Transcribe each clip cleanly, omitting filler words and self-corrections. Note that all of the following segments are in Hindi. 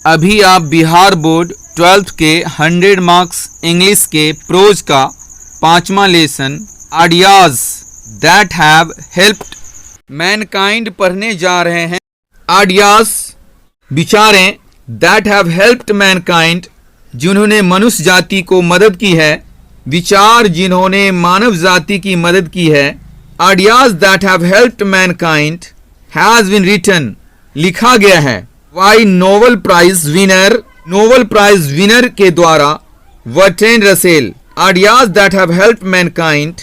अभी आप बिहार बोर्ड 12th के 100 मार्क्स इंग्लिश के प्रोज का 5वां lesson ideas that have helped mankind पढ़ने जा रहे हैं। आइडियाज विचारें दैट हैव हेल्प्ड मैनकाइंड जिन्होंने मनुष्य जाति को मदद की है, विचार जिन्होंने मानव जाति की मदद की है। Ideas that have helped mankind has been written लिखा गया है बाय नोबेल प्राइज विनर के द्वारा Bertrand Russell. Ideas that have helped mankind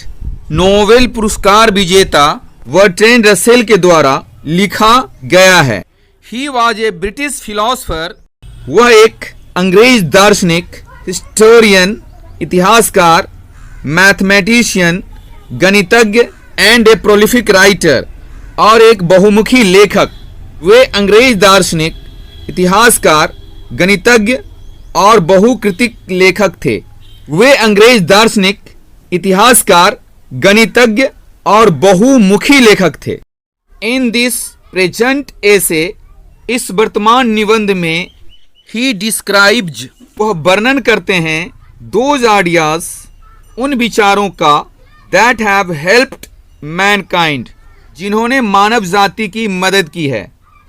Nobel पुरस्कार विजेता बर्ट्रैंड रसेल के द्वारा लिखा गया है। He was a British philosopher, वह एक अंग्रेज दार्शनिक, हिस्टोरियन इतिहासकार, मैथमेटिशियन गणितज्ञ एंड ए प्रोलिफिक राइटर और एक बहुमुखी लेखक। वे अंग्रेज दार्शनिक, इतिहासकार, गणितज्ञ और बहुकृतिक लेखक थे। वे अंग्रेज दार्शनिक, इतिहासकार, गणितज्ञ और बहुमुखी लेखक थे। इन दिस प्रेजेंट एसे, इस वर्तमान निबंध में, ही डिस्क्राइब्स, वह वर्णन करते हैं, दोज आइडियाज, उन विचारों का, दैट हैव हेल्प्ड मैनकाइंड, जिन्होंने मानव जाति की मदद की है।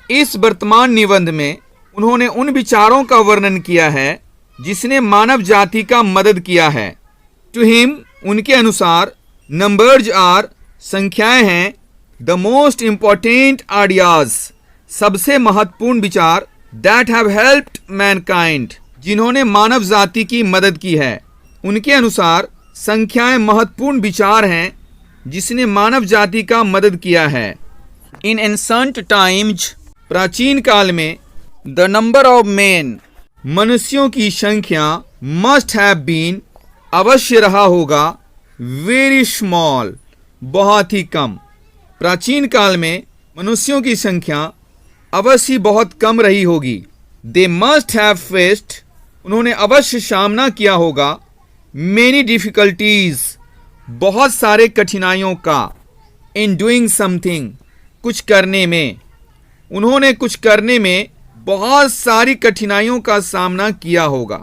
इस वर्तमान निबंध में उन्होंने उन विचारों का वर्णन किया है जिसने मानव जाति का मदद किया है। टू हिम, उनके अनुसार, नंबर्स आर, संख्याएं हैं, द मोस्ट इम्पोर्टेंट आइडियाज, सबसे महत्वपूर्ण विचार, दैट हैव हेल्प्ड मैनकाइंड, जिन्होंने मानव जाति की मदद की है। उनके अनुसार संख्याएं महत्वपूर्ण विचार हैं जिसने मानव जाति का मदद किया है। इन एंशंट टाइम्स, प्राचीन काल में, द नंबर ऑफ मेन, मनुष्यों की संख्या, मस्ट हैव बीन, अवश्य रहा होगा, वेरी स्मॉल, बहुत ही कम। प्राचीन काल में मनुष्यों की संख्या अवश्य बहुत कम रही होगी। दे मस्ट हैव फेस्ड, उन्होंने अवश्य सामना किया होगा, मेनी डिफिकल्टीज, बहुत सारे कठिनाइयों का, इन डूइंग समथिंग, कुछ करने में, उन्होंने कुछ करने में बहुत सारी कठिनाइयों का सामना किया होगा।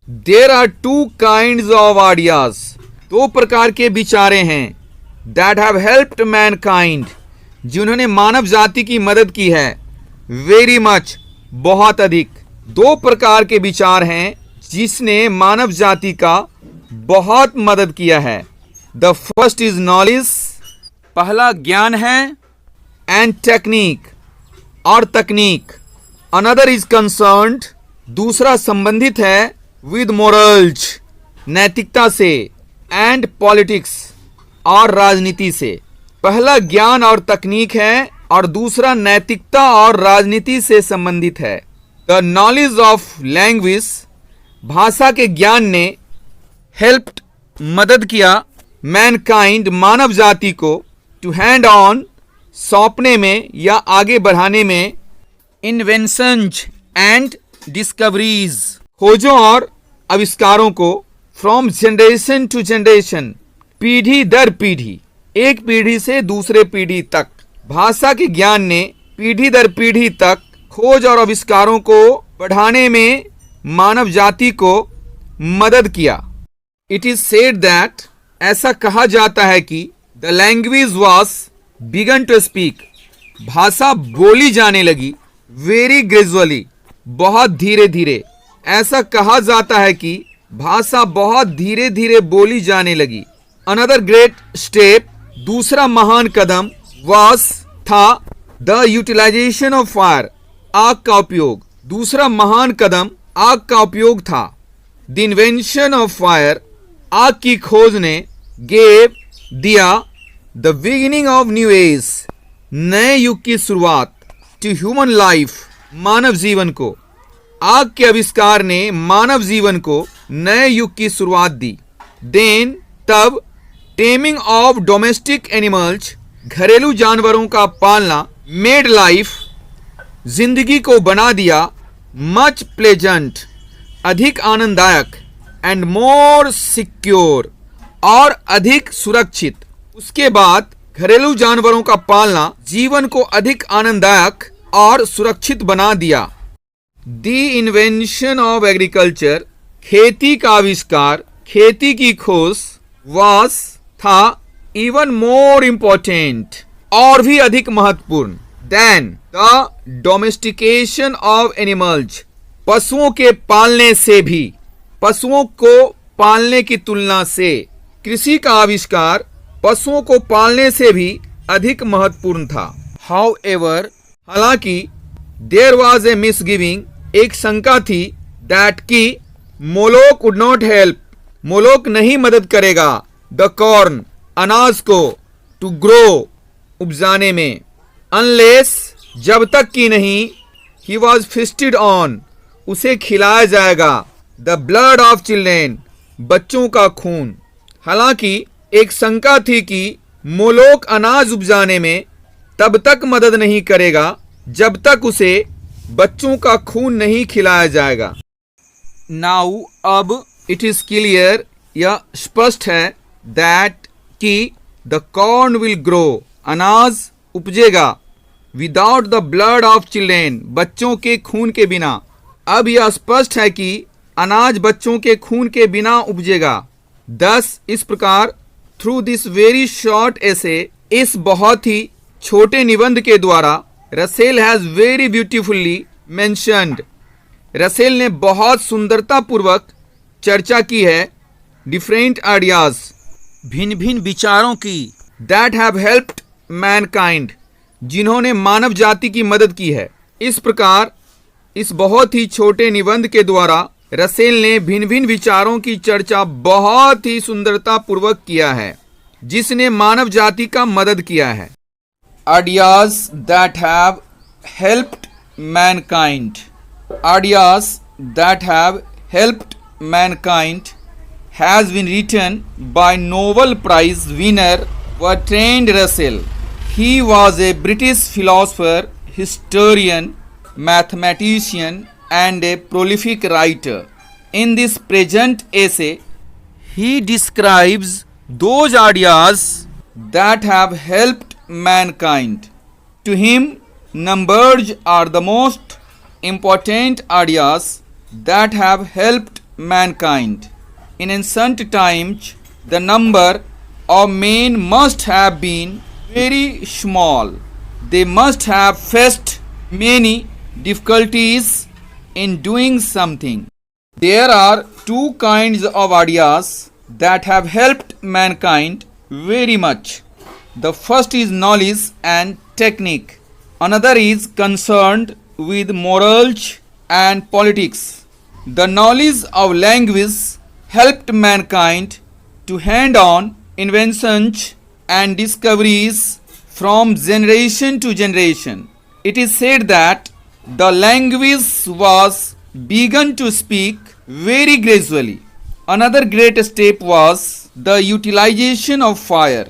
There are two kinds of ideas, दो प्रकार के विचारे हैं, दैट हैव हेल्प्ड मैनकाइंड, जिन्होंने मानव जाति की मदद की है, वेरी मच, बहुत अधिक। दो प्रकार के विचार हैं जिसने मानव जाति का बहुत मदद किया है। द फर्स्ट इज नॉलेज, पहला ज्ञान है, एंड टेक्निक, और तकनीक। अनदर इज कंसर्न्ड, दूसरा संबंधित है, विद मोरल्स, नैतिकता से, एंड पॉलिटिक्स, और राजनीति से। पहला ज्ञान और तकनीक है और दूसरा नैतिकता और राजनीति से संबंधित है। द नॉलेज ऑफ लैंग्वेज, भाषा के ज्ञान ने, हेल्प्ड, मदद किया, मैनकाइंड, मानव जाति को, टू हैंड ऑन, सौंपने में या आगे बढ़ाने में, इन्वेंशंस एंड डिस्कवरीज, खोजों और आविष्कारों को, फ्रॉम जनरेशन टू जनरेशन, पीढ़ी दर पीढ़ी, एक पीढ़ी से दूसरे पीढ़ी तक। भाषा के ज्ञान ने पीढ़ी दर पीढ़ी तक खोज और आविष्कारों को बढ़ाने में मानव जाति को मदद किया। इट इज सेड दैट, ऐसा कहा जाता है कि, the language was begin to speak, भाषा बोली जाने लगी, वेरी ग्रेजुअली, बहुत धीरे धीरे। ऐसा कहा जाता है कि भाषा बहुत धीरे धीरे बोली जाने लगी। अनदर ग्रेट स्टेप, दूसरा महान कदम, वास, था, द यूटिलाइजेशन ऑफ फायर, आग का उपयोग। दूसरा महान कदम आग का उपयोग था। द इन्वेंशन ऑफ फायर, आग की खोज ने, गेव, दिया, the beginning of new age, नए युग की शुरुआत, टू ह्यूमन लाइफ, मानव जीवन को। आग के आविष्कार ने मानव जीवन को नए युग की शुरुआत दी। देन, तब, टेमिंग ऑफ डोमेस्टिक एनिमल्स, घरेलू जानवरों का पालना, मेड लाइफ, जिंदगी को बना दिया, मच प्लेजेंट, अधिक आनंददायक, एंड मोर सिक्योर, और अधिक सुरक्षित। उसके बाद घरेलू जानवरों का पालना जीवन को अधिक आनंददायक और सुरक्षित बना दिया। द इन्वेंशन ऑफ एग्रीकल्चर, खेती का आविष्कार, खेती की खोज, वाज था, इवन मोर इम्पोर्टेंट और भी अधिक महत्वपूर्ण, then the domestication of animals, पशुओं के पालने से भी, पशुओं को पालने की तुलना से कृषि का आविष्कार पशुओं को पालने से भी अधिक महत्वपूर्ण था। हाउएवर, हालांकि देयर वाज ए मिसगिविंग, एक शंका थी, दैट की Moloch would not help, Moloch नहीं मदद करेगा, द कॉर्न, अनाज को, टू ग्रो, उपजाने में, अनलेस, जब तक कि नहीं, ही वॉज फिस्टेड ऑन, उसे खिलाया जाएगा, द ब्लड ऑफ चिल्ड्रेन, बच्चों का खून। हालांकि एक शंका थी कि मोलोक अनाज उपजाने में तब तक मदद नहीं करेगा जब तक उसे बच्चों का खून नहीं खिलाया जाएगा। नाउ, अब इट इज क्लियर, यह स्पष्ट है, दैट कि द कॉर्न विल ग्रो, अनाज उपजेगा, without the blood of children, बच्चों के खून के बिना। अब यह स्पष्ट है कि अनाज बच्चों के खून के बिना उपजेगा। दस, इस प्रकार, through this very short essay, इस बहुत ही छोटे निबंध के द्वारा, Russell has very beautifully mentioned, Russell ने बहुत सुंदरता पूर्वक चर्चा की है, डिफरेंट आइडियाज, भिन्न भिन्न विचारों की, दैट हैव हेल्प्ड मैनकाइंड, जिन्होंने मानव जाति की मदद की है। इस प्रकार इस बहुत ही छोटे निबंध के द्वारा रसेल ने भिन्न भिन्न विचारों की चर्चा बहुत ही सुंदरता पूर्वक किया है, जिसने मानव जाति का मदद किया है। Ideas that have helped Mankind, ideas that have helped Mankind has been written by Nobel Prize winner Bertrand Russell. He was a British philosopher, historian, mathematician and a prolific writer. In this present essay, he describes those ideas that have helped mankind. To him, numbers are the most important ideas that have helped mankind. In ancient times, the number of men must have been very small. They must have faced many difficulties in doing something. There are two kinds of ideas that have helped mankind very much. The first is knowledge and technique. Another is concerned with morals and politics. The knowledge of language helped mankind to hand on inventions and discoveries from generation to generation. It is said that the language was begun to speak very gradually. Another great step was the utilization of fire.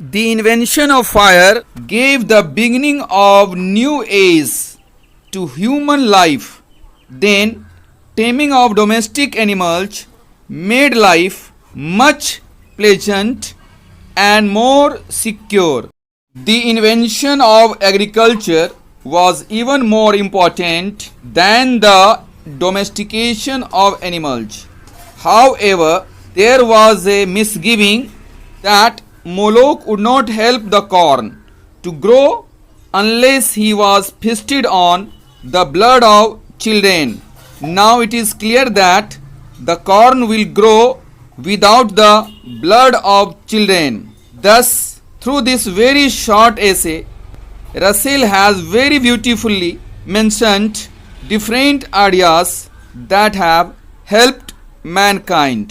The invention of fire gave the beginning of new age to human life. Then, taming of domestic animals made life much pleasant and more secure. The invention of agriculture was even more important than the domestication of animals. However, there was a misgiving that Moloch would not help the corn to grow unless he was feasted on the blood of children. Now it is clear that the corn will grow without the blood of children. Thus, through this very short essay, Russell has very beautifully mentioned different ideas that have helped mankind.